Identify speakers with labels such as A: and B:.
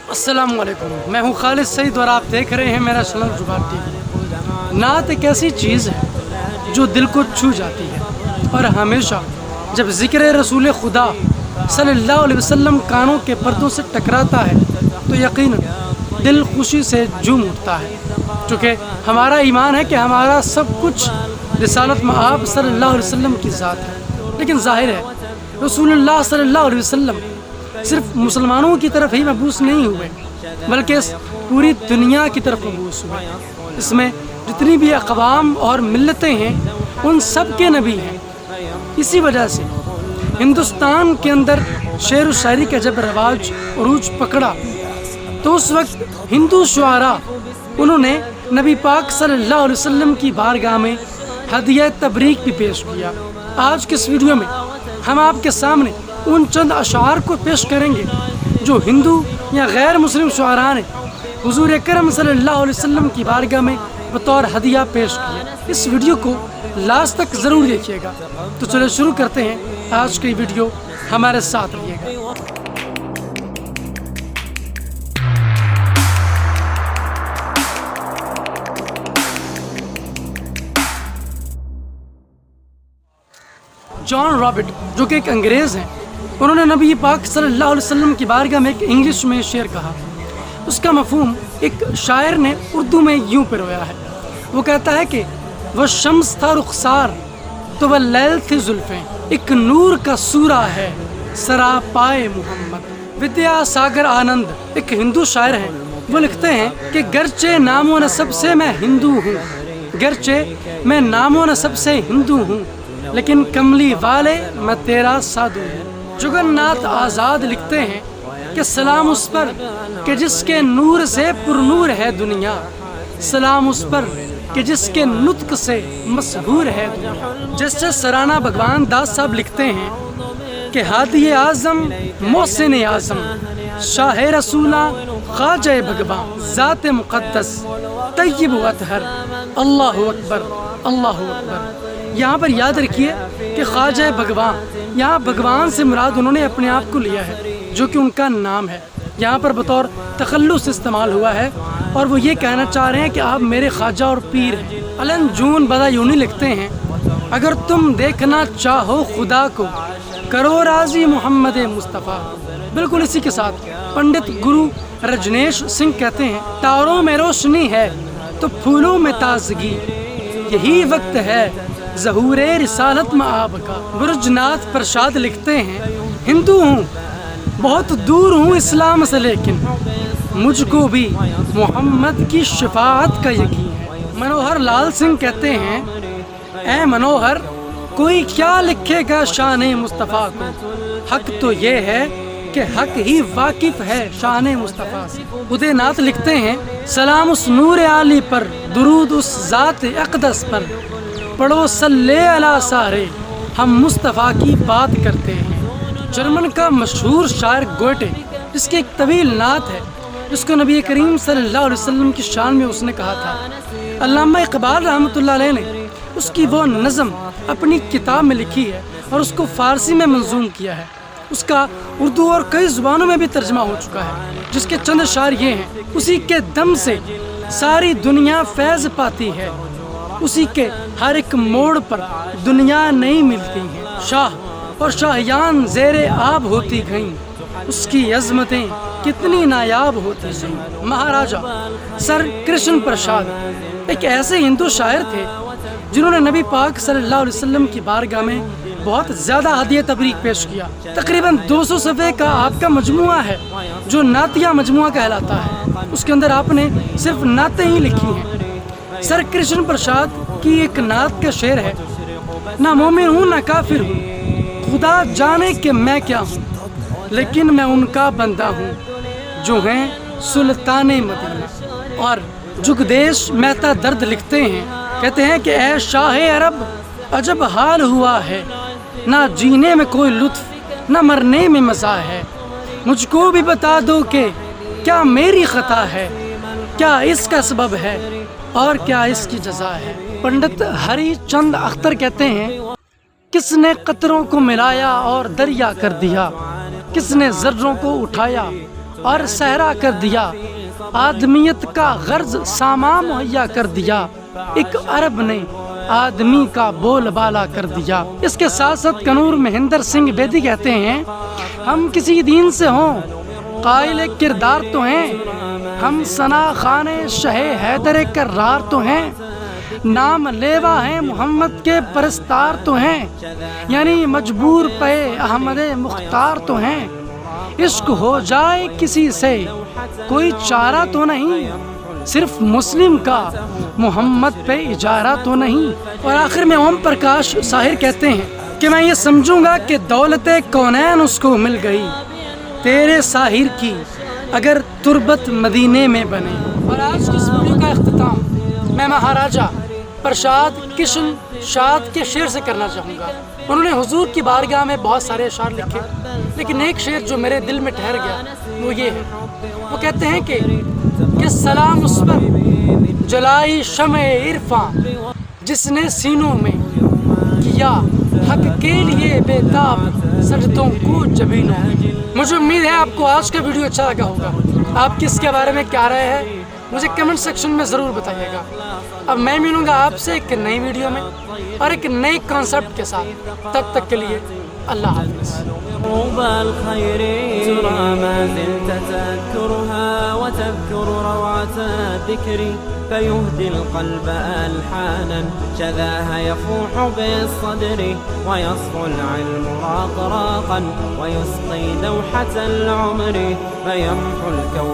A: अस्सलाम वालेकुम, मैं हूँ खालिद सईद और आप देख रहे हैं मेरा चैनल जुगाड़ टीवी। नात एक ऐसी चीज़ है जो दिल को छू जाती है और हमेशा जब ज़िक्र रसूल खुदा सल्लल्लाहु अलैहि वसल्लम कानों के पर्दों से टकराता है तो यकीनन दिल खुशी से झूम उठता है, चूँकि हमारा ईमान है कि हमारा सब कुछ रिसालत में आप सल्लल्लाहु अलैहि वसल्लम की ज़ात है। लेकिन ज़ाहिर है रसूलुल्लाह सल्लल्लाहु अलैहि वसल्लम सिर्फ मुसलमानों की तरफ ही मबूस नहीं हुए बल्कि इस पूरी दुनिया की तरफ मबूस हुए। इसमें जितनी भी अक़वाम और मिल्लतें हैं उन सब के नबी हैं। इसी वजह से हिंदुस्तान के अंदर शेर व शायरी का जब रवाज उरूज पकड़ा तो उस वक्त हिंदू शुआरा उन्होंने नबी पाक सल्लल्लाहु अलैहि वसल्लम की बारगाह में हदिया तबरीक भी पेश किया। आज के इस वीडियो में हम आपके सामने उन चंद अशार को पेश करेंगे जो हिंदू या गैर मुस्लिम शुआरा ने हुजूर अकरम सल्लल्लाहु अलैहि वसल्लम की बारगाह में बतौर हदिया पेश किया। इस वीडियो को लास्ट तक ज़रूर देखिएगा। तो चलो शुरू करते हैं आज की वीडियो, हमारे साथ रहिएगा। जॉन रॉबर्ट जो कि एक अंग्रेज़ हैं, उन्होंने नबी पाक सल्लल्लाहु अलैहि वसल्लम की बारगाह में एक इंग्लिश में शेर कहा। उसका मफ़हूम एक शायर ने उर्दू में यूँ पिरोया है। वो कहता है कि वह शम्स था रुखसार तो वह लैल थी जुल्फ़ें, एक नूर का सूरा है सरापाए मोहम्मद। विद्या सागर आनंद एक हिंदू शायर हैं। वो लिखते हैं कि गर्चे नामो नसब से मैं हिंदू हूँ, गर्चे मैं नामो नसब से हिंदू हूँ, लेकिन कमली वाले मैं तेरा साधु हूँ। जुगन्नाथ आज़ाद लिखते हैं कि सलाम उस पर कि जिसके नूर से पुरनूर है दुनिया, सलाम उस पर कि जिसके नुत्क से मशहूर है दुनिया। जैसे सराना भगवान दास साहब लिखते हैं कि हादी आज़म मोहसिन आज़म शाह रसूला ख्वाजा भगवान ज़ात मुक़द्दस तय्यब अतहर अल्लाहु अकबर अल्लाहु अकबर। यहाँ पर याद रखिए कि ख्वाजा भगवान, यहाँ भगवान से मुराद उन्होंने अपने आप को लिया है जो कि उनका नाम है। यहाँ पर बतौर तखल्लुस इस्तेमाल हुआ है और वो ये कहना चाह रहे हैं कि आप मेरे ख्वाजा और पीर हैं। अलन जून बदायूनी लिखते हैं, अगर तुम देखना चाहो खुदा को करो राजी मोहम्मद मुस्तफ़ा। बिल्कुल इसी के साथ पंडित गुरु रजनेश सिंह कहते हैं, तारों में रोशनी है तो फूलों में ताजगी, यही वक्त है ज़हूरे रिसालत में आपका। बुरजनाथ प्रसाद लिखते हैं, हिंदू हूँ बहुत दूर हूँ इस्लाम से, लेकिन मुझको भी मोहम्मद की शफाअत का यकीन है। मनोहर लाल सिंह कहते हैं, ऐ मनोहर कोई क्या लिखेगा शान मुस्तफ़ा को, हक तो ये है कि हक ही वाकिफ है शान मुस्तफ़ा से। उदयनाथ लिखते हैं, सलाम उस नूर आली पर दुरूद उस ज़ात अक़दस पर, पढ़ो सल्ले अला सारे हम मुस्तफ़ा की बात करते हैं। जर्मन का मशहूर शायर गोएटे जिसकी एक तवील नात है जिसको नबी करीम सल्लल्लाहु अलैहि वसल्लम की शान में उसने कहा था। अल्लामा इक़बाल रहमतुल्लाह अलैह ने उसकी वो नज़म अपनी किताब में लिखी है और उसको फ़ारसी में मंजूम किया है। उसका उर्दू और कई ज़ुबानों में भी तर्जमा हो चुका है, जिसके चंद शायर ये हैं, उसी के दम से सारी दुनिया फैज़ पाती है, उसी के हर एक मोड़ पर दुनिया नहीं मिलती है, शाह और शाहयान ज़ेरे आब होती गईं, उसकी अज़मतें कितनी नायाब होती गईं। महाराजा सर कृष्ण प्रसाद एक ऐसे हिंदू शायर थे जिन्होंने नबी पाक सल्लल्लाहु अलैहि वसल्लम की बारगाह में बहुत ज़्यादा हदिया तबरीक पेश किया। तकरीबन 200 सफ़े का आपका मजमुआ है जो नातिया मजमुआ कहलाता है। उसके अंदर आपने सिर्फ नातें ही लिखी हैं। सर कृष्ण प्रसाद की एक नात का शेर है, ना मोमिन हूँ ना काफिर हूँ, खुदा जाने कि मैं क्या हूँ, लेकिन मैं उनका बंदा हूँ जो हैं सुल्ताने मदीना। और जुगदेश मेहता दर्द लिखते हैं, कहते हैं कि ऐ शाह अरब अजब हाल हुआ है, ना जीने में कोई लुत्फ ना मरने में मज़ा है, मुझको भी बता दो कि क्या मेरी ख़ता है, क्या इसका सबब है और क्या इसकी जज़ा है। पंडित हरी चंद अख्तर कहते हैं, किसने कतरों को मिलाया और दरिया कर दिया, किसने ज़र्रों को उठाया اور صحرا کر دیا، آدمیت کا غرض سامان مہیا کر دیا، ایک عرب نے آدمی کا بول بالا کر دیا۔ اس کے ساتھ ساتھ کنور مہندر سنگھ بیدی کہتے ہیں، ہم کسی دین سے ہوں قائل کردار تو ہیں، ہم ثنا خان شہ حیدر کرار تو ہیں، نام لیوا ہیں محمد کے پرستار تو ہیں، یعنی مجبور پہ احمد مختار تو ہیں، عشق ہو جائے کسی سے کوئی چارہ تو نہیں، صرف مسلم کا محمد پہ اجارہ تو نہیں۔ اور آخر میں اوم پرکاش ساحر کہتے ہیں کہ میں یہ سمجھوں گا کہ دولت کونین اس کو مل گئی تیرے ساحر کی اگر تربت مدینے میں بنے۔ اور آج کی اس ویڈیو کا اختتام میں مہاراجہ پرشاد کشن شاد کے شعر سے کرنا چاہوں گا۔ انہوں نے حضور کی بارگاہ میں بہت سارے اشعار لکھے، لیکن ایک شعر جو میرے دل میں ٹھہر گیا وہ یہ ہے۔ وہ کہتے ہیں کہ سلام اس پر جلائی شمع عرفاں جس نے سینوں میں کیا حق کے لیے بےتاب سجدوں کو جبینوں میں۔ مجھے امید ہے آپ کو آج کا ویڈیو اچھا لگا ہوگا۔ آپ کس کے بارے میں کیا رائے ہے مجھے کمنٹ سیکشن میں ضرور بتائیے گا۔ اب میں ملوں گا آپ سے ایک نئی ویڈیو میں اور ایک نئے کانسیپٹ کے ساتھ۔ تب تک کے لیے اللہ حافظ۔
B: الخير ترى ما زلت تذكرها وتذكر روعة الذكر فيهدي القلب ألحانا شذاها يفوح بالصدر ويصفو العلم راقراقا ويسقي دوحة العمر فيمحو الكون